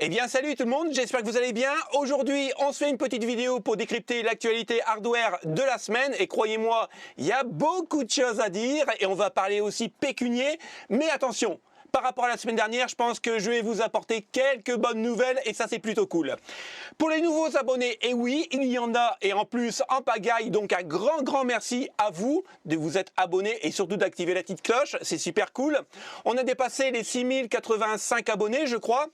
Eh bien salut tout le monde, j'espère que vous allez bien. Aujourd'hui on se fait une petite vidéo pour décrypter l'actualité hardware de la semaine. Et croyez-moi, il y a beaucoup de choses à dire et on va parler aussi pécunier. Mais attention, par rapport à la semaine dernière, je pense que je vais vous apporter quelques bonnes nouvelles et ça c'est plutôt cool. Pour les nouveaux abonnés, et oui, il y en a et en plus en pagaille, donc un grand merci à vous de vous être abonnés et surtout d'activer la petite cloche, c'est super cool. On a dépassé les 6085 abonnés je crois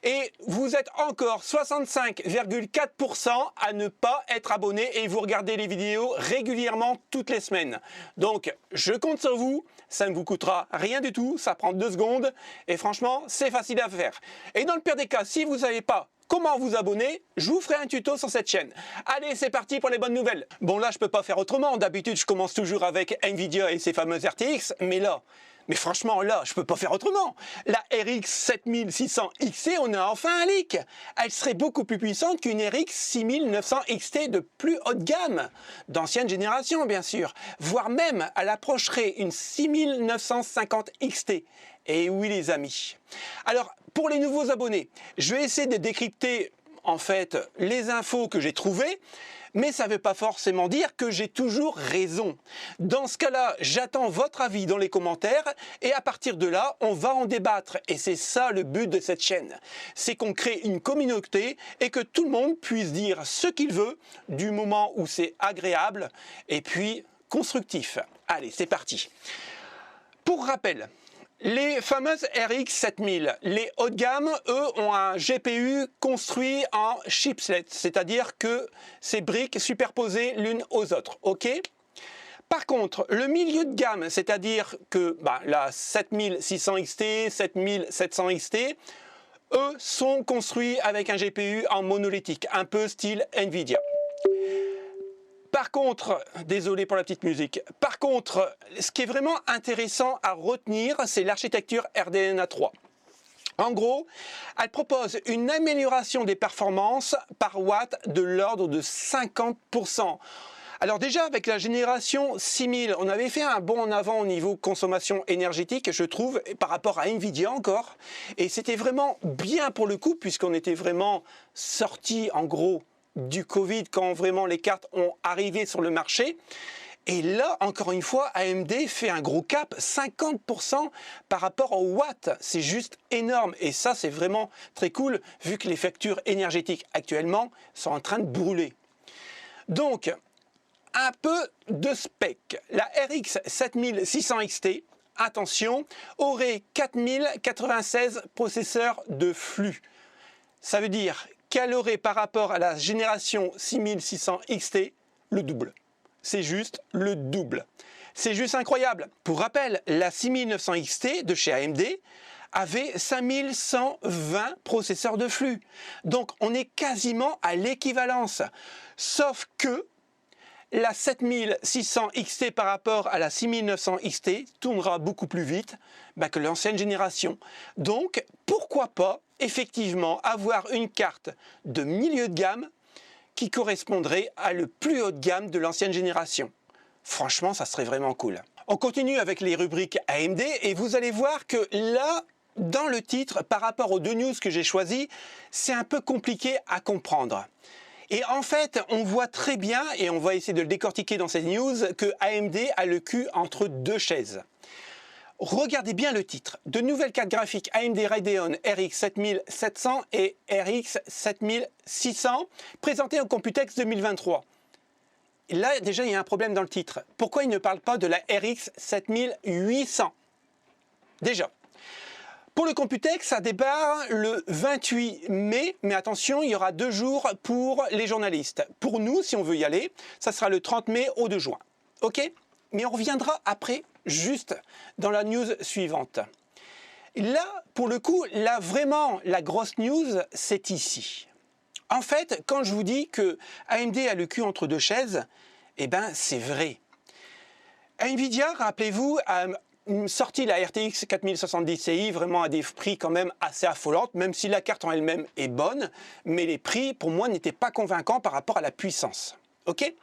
et vous êtes encore 65,4% à ne pas être abonnés et vous regardez les vidéos régulièrement toutes les semaines. Donc je compte sur vous, ça ne vous coûtera rien du tout, ça prend 2 secondes. Et franchement, c'est facile à faire. Et dans le pire des cas, si vous ne savez pas comment vous abonner, je vous ferai un tuto sur cette chaîne. Allez, c'est parti pour les bonnes nouvelles. Bon, là, je peux pas faire autrement. D'habitude, je commence toujours avec Nvidia et ses fameuses RTX. Mais franchement, là, je peux pas faire autrement. La RX 7600 XT, on a enfin un leak. Elle serait beaucoup plus puissante qu'une RX 6900 XT de plus haut de gamme. D'ancienne génération, bien sûr. Voire même, elle approcherait une 6950 XT. Et oui, les amis. Alors, pour les nouveaux abonnés, je vais essayer de décrypter, en fait, les infos que j'ai trouvées. Mais ça ne veut pas forcément dire que j'ai toujours raison. Dans ce cas-là, j'attends votre avis dans les commentaires et à partir de là, on va en débattre. Et c'est ça le but de cette chaîne. C'est qu'on crée une communauté et que tout le monde puisse dire ce qu'il veut du moment où c'est agréable et puis constructif. Allez, c'est parti. Pour rappel, les fameuses RX 7000, les haut de gamme, eux, ont un GPU construit en chipset, c'est-à-dire que ces briques superposées l'une aux autres, ok? Par contre, le milieu de gamme, c'est-à-dire que la 7600 XT, 7700 XT, eux sont construits avec un GPU en monolithique, un peu style Nvidia. Par contre, désolé pour la petite musique, par contre, ce qui est vraiment intéressant à retenir, c'est l'architecture RDNA 3. En gros, elle propose une amélioration des performances par watt de l'ordre de 50%. Alors déjà, avec la génération 6000, on avait fait un bond en avant au niveau consommation énergétique, je trouve, par rapport à Nvidia encore. Et c'était vraiment bien pour le coup, puisqu'on était vraiment sorti, en gros, du Covid quand vraiment les cartes ont arrivé sur le marché. Et là, encore une fois, AMD fait un gros cap, 50% par rapport au watt. C'est juste énorme. Et ça, c'est vraiment très cool, vu que les factures énergétiques actuellement sont en train de brûler. Donc, un peu de spec. La RX 7600 XT, attention, aurait 4096 processeurs de flux. Ça veut dire qu'elle aurait par rapport à la génération 6600 XT le double. C'est juste le double. C'est juste incroyable. Pour rappel, la 6900 XT de chez AMD avait 5120 processeurs de flux. Donc on est quasiment à l'équivalence. Sauf que la 7600 XT par rapport à la 6900 XT tournera beaucoup plus vite que l'ancienne génération. Donc pourquoi pas effectivement avoir une carte de milieu de gamme qui correspondrait à le plus haut de gamme de l'ancienne génération. Franchement, ça serait vraiment cool. On continue avec les rubriques AMD et vous allez voir que là, dans le titre, par rapport aux 2 news que j'ai choisies, c'est un peu compliqué à comprendre. Et en fait, on voit très bien, et on va essayer de le décortiquer dans ces news, que AMD a le cul entre 2 chaises. Regardez bien le titre. De nouvelles cartes graphiques AMD Radeon RX 7700 et RX 7600 présentées au Computex 2023. Là, déjà, il y a un problème dans le titre. Pourquoi il ne parle pas de la RX 7800? Déjà. Pour le Computex, ça débarre le 28 mai, mais attention, il y aura 2 jours pour les journalistes. Pour nous, si on veut y aller, ça sera le 30 mai au 2 juin. Ok? Mais on reviendra après, juste dans la news suivante. Là, pour le coup, là, vraiment, la grosse news, c'est ici. En fait, quand je vous dis que AMD a le cul entre 2 chaises, eh ben, c'est vrai. Nvidia, rappelez-vous, a sorti la RTX 4070 Ti vraiment à des prix quand même assez affolants, même si la carte en elle-même est bonne, mais les prix, pour moi, n'étaient pas convaincants par rapport à la puissance. Ok ?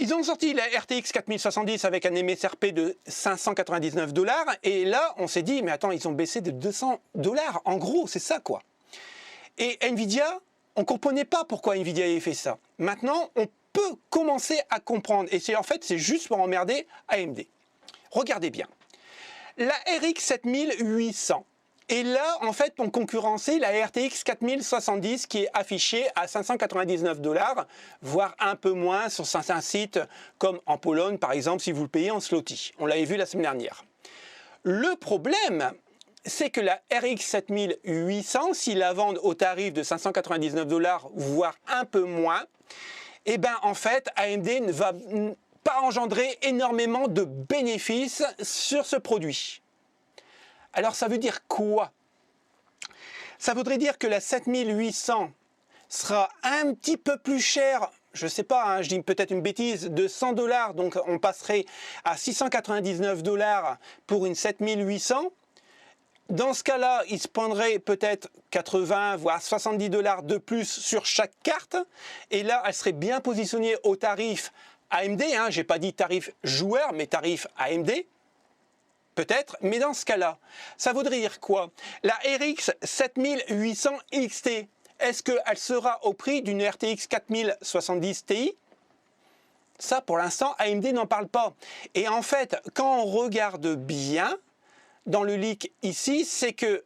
Ils ont sorti la RTX 4070 avec un MSRP de 599 $ et là, on s'est dit, mais attends, ils ont baissé de 200 $. En gros, c'est ça quoi. Et Nvidia, on ne comprenait pas pourquoi Nvidia avait fait ça. Maintenant, on peut commencer à comprendre. Et c'est en fait, c'est juste pour emmerder AMD. Regardez bien. La RX 7800 est là, en fait, pour concurrencer la RTX 4070 qui est affichée à 599 $, voire un peu moins sur certains sites, comme en Pologne, par exemple, si vous le payez en zloty. On l'avait vu la semaine dernière. Le problème, c'est que la RX 7800, s'ils la vendent au tarif de 599 $, voire un peu moins, eh bien, en fait, AMD ne va pas engendrer énormément de bénéfices sur ce produit. Alors, ça veut dire quoi? Ça voudrait dire que la 7800 sera un petit peu plus chère, je ne sais pas, hein, je dis peut-être une bêtise, de 100 $, donc on passerait à 699 $ pour une 7800. Dans ce cas-là, il se prendrait peut-être 80 voire 70 $ de plus sur chaque carte. Et là, elle serait bien positionnée au tarif AMD. Hein, je n'ai pas dit tarif joueur, mais tarif AMD. Peut-être. Mais dans ce cas-là, ça voudrait dire quoi? La RX 7800 XT, est-ce qu'elle sera au prix d'une RTX 4070 Ti? Ça, pour l'instant, AMD n'en parle pas. Et en fait, quand on regarde bien, dans le leak ici, c'est que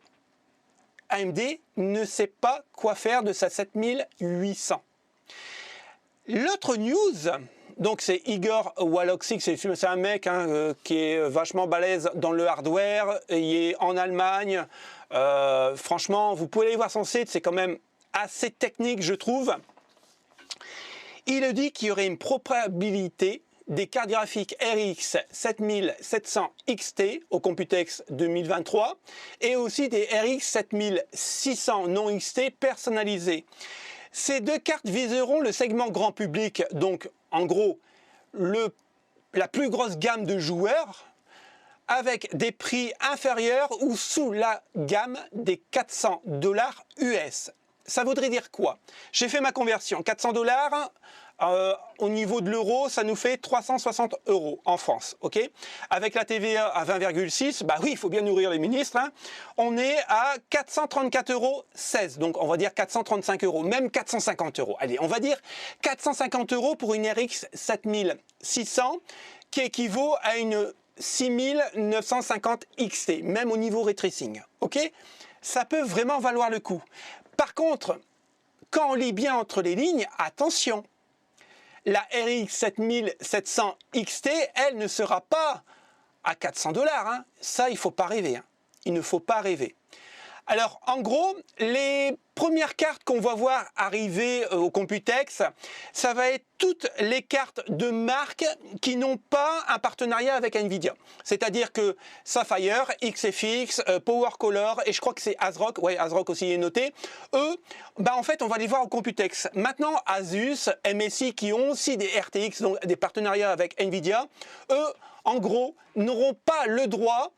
AMD ne sait pas quoi faire de sa 7800. L'autre news, donc c'est Igor Waloksik, c'est un mec qui est vachement balèze dans le hardware, il est en Allemagne. Franchement, vous pouvez aller voir son site, c'est quand même assez technique, je trouve. Il dit qu'il y aurait une probabilité des cartes graphiques RX 7700 XT au Computex 2023 et aussi des RX 7600 non XT personnalisées. Ces deux cartes viseront le segment grand public, donc en gros la plus grosse gamme de joueurs avec des prix inférieurs ou sous la gamme des 400 $ US. Ça voudrait dire quoi? J'ai fait ma conversion, 400 $. Au niveau de l'euro, ça nous fait 360 € en France, ok? Avec la TVA à 20,6, bah oui, il faut bien nourrir les ministres, hein. On est à 434,16 €, donc on va dire 435 €, même 450 €. Allez, on va dire 450 € pour une RX 7600 qui équivaut à une 6950 XT, même au niveau ray tracing, ok? Ça peut vraiment valoir le coup. Par contre, quand on lit bien entre les lignes, attention, la RX 7700 XT, elle ne sera pas à 400 $. Hein. Ça, il ne faut pas rêver. Hein. Il ne faut pas rêver. Alors, en gros, les premières cartes qu'on va voir arriver au Computex, ça va être toutes les cartes de marque qui n'ont pas un partenariat avec Nvidia. C'est-à-dire que Sapphire, XFX, PowerColor, et je crois que c'est ASRock, ouais, ASRock aussi est noté, eux, bah en fait, on va les voir au Computex. Maintenant, Asus, MSI, qui ont aussi des RTX, donc des partenariats avec Nvidia, eux, en gros, n'auront pas le droit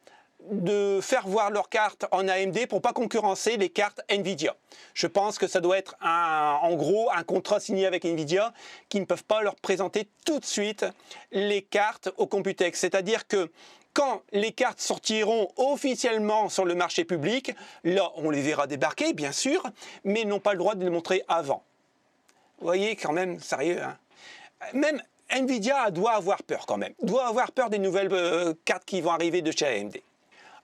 de faire voir leurs cartes en AMD pour pas concurrencer les cartes Nvidia. Je pense que ça doit être en gros un contrat signé avec Nvidia qui ne peuvent pas leur présenter tout de suite les cartes au Computex. C'est-à-dire que quand les cartes sortiront officiellement sur le marché public, là on les verra débarquer bien sûr, mais ils n'ont pas le droit de les montrer avant. Vous voyez quand même, sérieux, hein. Même Nvidia doit avoir peur quand même, doit avoir peur des nouvelles cartes qui vont arriver de chez AMD.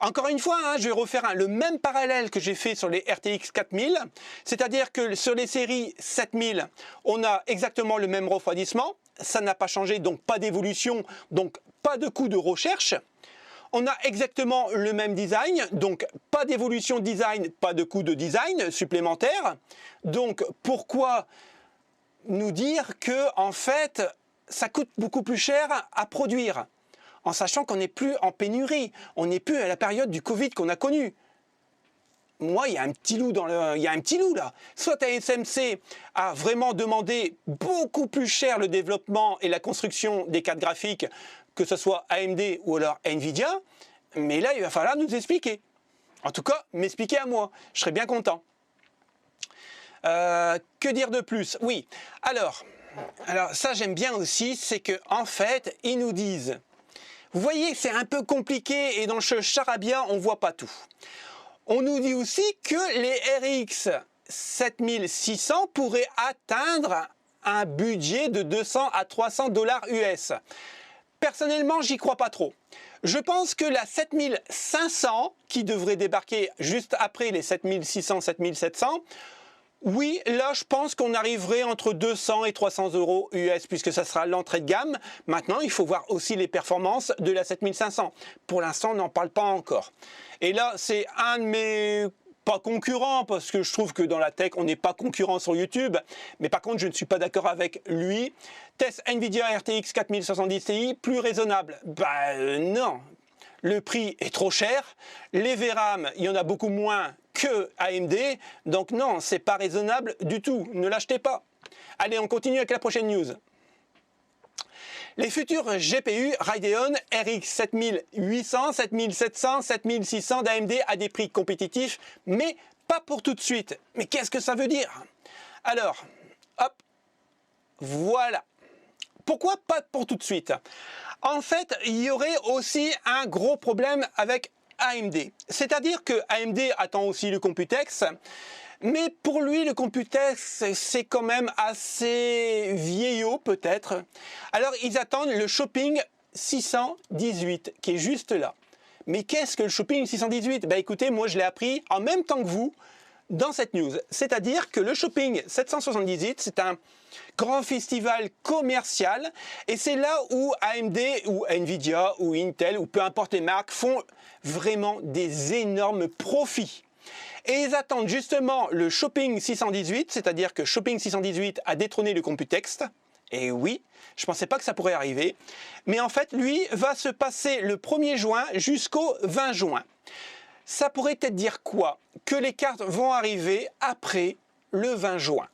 Encore une fois, hein, je vais refaire le même parallèle que j'ai fait sur les RTX 4000, c'est-à-dire que sur les séries 7000, on a exactement le même refroidissement, ça n'a pas changé, donc pas d'évolution, donc pas de coût de recherche. On a exactement le même design, donc pas d'évolution de design, pas de coût de design supplémentaire. Donc pourquoi nous dire que en fait, ça coûte beaucoup plus cher à produire ? En sachant qu'on n'est plus en pénurie, on n'est plus à la période du Covid qu'on a connue. Moi, il y a un petit loup là. Soit TSMC a vraiment demandé beaucoup plus cher le développement et la construction des cartes graphiques, que ce soit AMD ou alors Nvidia, mais là, il va falloir nous expliquer. En tout cas, m'expliquer à moi. Je serais bien content. Que dire de plus? Oui, alors ça j'aime bien aussi, c'est que en fait, ils nous disent... Vous voyez, c'est un peu compliqué et dans le charabia, on ne voit pas tout. On nous dit aussi que les RX 7600 pourrait atteindre un budget de 200 à 300 $ US. Personnellement, j'y crois pas trop. Je pense que la 7500, qui devrait débarquer juste après les 7600, 7700, oui, là, je pense qu'on arriverait entre 200 et 300 € US, puisque ça sera l'entrée de gamme. Maintenant, il faut voir aussi les performances de la 7500. Pour l'instant, on n'en parle pas encore. Et là, c'est un de mes... pas concurrents, parce que je trouve que dans la tech, on n'est pas concurrent sur YouTube. Mais par contre, je ne suis pas d'accord avec lui. Test Nvidia RTX 4070 Ti, plus raisonnable. Non. Le prix est trop cher. Les VRAM, il y en a beaucoup moins que AMD. Donc non, c'est pas raisonnable du tout. Ne l'achetez pas. Allez, on continue avec la prochaine news. Les futurs GPU Radeon RX 7800, 7700, 7600 d'AMD à des prix compétitifs, mais pas pour tout de suite. Mais qu'est-ce que ça veut dire? Alors, hop, voilà. Pourquoi pas pour tout de suite? En fait, il y aurait aussi un gros problème avec AMD. C'est-à-dire que AMD attend aussi le Computex, mais pour lui, le Computex, c'est quand même assez vieillot peut-être. Alors, ils attendent le Shopping 618, qui est juste là. Mais qu'est-ce que le Shopping 618? Écoutez, moi je l'ai appris en même temps que vous dans cette news. C'est-à-dire que le Shopping 778, c'est un grand festival commercial et c'est là où AMD ou Nvidia ou Intel ou peu importe les marques font vraiment des énormes profits. Et ils attendent justement le Shopping 618, c'est-à-dire que Shopping 618 a détrôné le Computex. Et oui, je ne pensais pas que ça pourrait arriver. Mais en fait, lui va se passer le 1er juin jusqu'au 20 juin. Ça pourrait peut-être dire quoi? Que les cartes vont arriver après le 20 juin.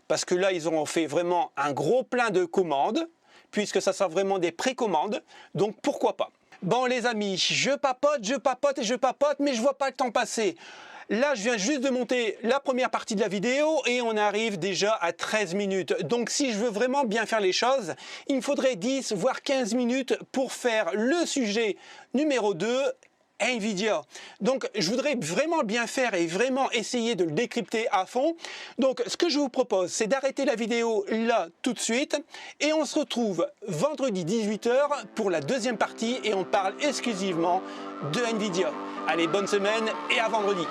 Parce que là, ils auront fait vraiment un gros plein de commandes, puisque ça sera vraiment des précommandes. Donc pourquoi pas? Bon les amis, je papote et je papote, mais je vois pas le temps passer. Là, je viens juste de monter la première partie de la vidéo et on arrive déjà à 13 minutes. Donc si je veux vraiment bien faire les choses, il me faudrait 10 voire 15 minutes pour faire le sujet numéro 2, Nvidia. Donc je voudrais vraiment bien faire et vraiment essayer de le décrypter à fond. Donc ce que je vous propose, c'est d'arrêter la vidéo là tout de suite et on se retrouve vendredi 18 h pour la deuxième partie et on parle exclusivement de Nvidia. Allez, bonne semaine et à vendredi.